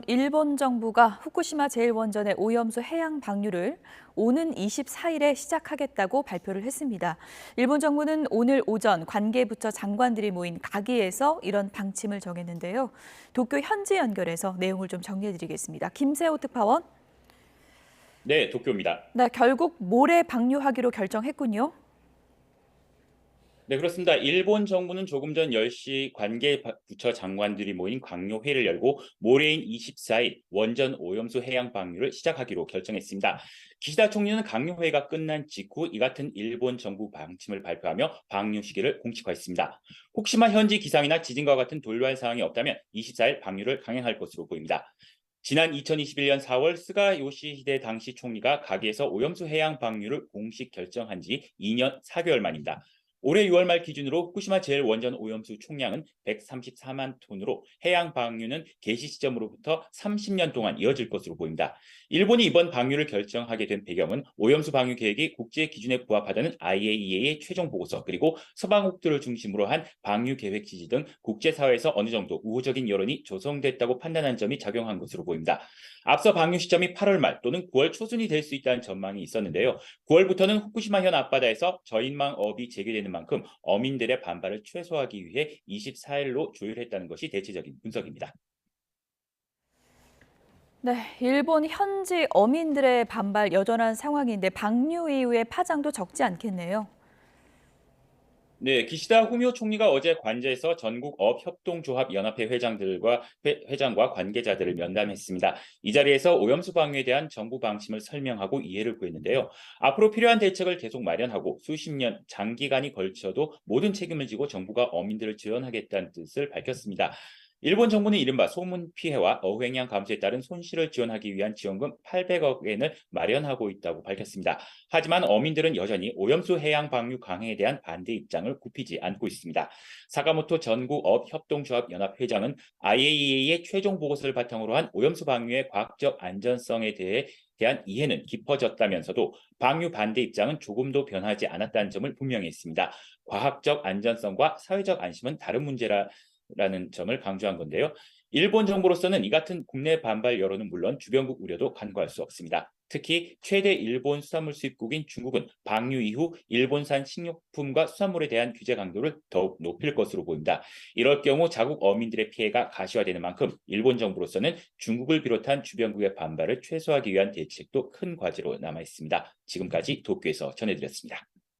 일본 정부가 후쿠시마 제1원전의 오염수 해양 방류를 오는 24일에 시작하겠다고 발표를 했습니다. 일본 정부는 오늘 오전 관계부처 장관들이 모인 가기에서 이런 방침을 정했는데요. 도쿄 현지 연결해서 내용을 좀 정리해드리겠습니다. 김세호 특파원. 네, 도쿄입니다. 네, 결국 모레 방류하기로 결정했군요. 네, 그렇습니다. 일본 정부는 조금 전 10시 관계 부처 장관들이 모인 강요회를 열고 모레인 24일 원전 오염수 해양 방류를 시작하기로 결정했습니다. 기시다 총리는 강요회가 끝난 직후 이 같은 일본 정부 방침을 발표하며 방류 시기를 공식화했습니다. 혹시나 현지 기상이나 지진과 같은 돌발 사항이 없다면 24일 방류를 강행할 것으로 보입니다. 지난 2021년 4월 스가 요시히데 당시 총리가 가기에서 오염수 해양 방류를 공식 결정한 지 2년 4개월 만입니다. 올해 6월 말 기준으로 후쿠시마 제1원전 오염수 총량은 134만 톤으로 해양 방류는 개시 시점으로부터 30년 동안 이어질 것으로 보입니다. 일본이 이번 방류를 결정하게 된 배경은 오염수 방류 계획이 국제 기준에 부합하다는 IAEA의 최종 보고서, 그리고 서방국들을 중심으로 한 방류 계획 지지 등 국제사회에서 어느 정도 우호적인 여론이 조성됐다고 판단한 점이 작용한 것으로 보입니다. 앞서 방류 시점이 8월 말 또는 9월 초순이 될 수 있다는 전망이 있었는데요. 9월부터는 후쿠시마 현 앞바다에서 저인망업이 재개되는 만큼 어민들의 반발을 최소화하기 위해 24일로 조율했다는 것이 대체적인 분석입니다. 네, 일본 현지 어민들의 반발 여전한 상황인데 방류 이후의 파장도 적지 않겠네요. 네, 기시다 후미오 총리가 어제 관저에서 전국 업협동조합 연합회 회장과 관계자들을 면담했습니다. 이 자리에서 오염수 방류에 대한 정부 방침을 설명하고 이해를 구했는데요. 앞으로 필요한 대책을 계속 마련하고 수십 년 장기간이 걸쳐도 모든 책임을 지고 정부가 어민들을 지원하겠다는 뜻을 밝혔습니다. 일본 정부는 이른바 소문 피해와 어획량 감소에 따른 손실을 지원하기 위한 지원금 800억 엔을 마련하고 있다고 밝혔습니다. 하지만 어민들은 여전히 오염수 해양 방류 강행에 대한 반대 입장을 굽히지 않고 있습니다. 사가모토 전국업협동조합 연합 회장은 IAEA의 최종 보고서를 바탕으로 한 오염수 방류의 과학적 안전성에 대한 이해는 깊어졌다면서도 방류 반대 입장은 조금도 변하지 않았다는 점을 분명히 했습니다. 과학적 안전성과 사회적 안심은 다른 문제라는 점을 강조한 건데요. 일본 정부로서는 이 같은 국내 반발 여론은 물론 주변국 우려도 간과할 수 없습니다. 특히 최대 일본 수산물 수입국인 중국은 방류 이후 일본산 식료품과 수산물에 대한 규제 강도를 더욱 높일 것으로 보입니다. 이럴 경우 자국 어민들의 피해가 가시화되는 만큼 일본 정부로서는 중국을 비롯한 주변국의 반발을 최소화하기 위한 대책도 큰 과제로 남아 있습니다. 지금까지 도쿄에서 전해드렸습니다.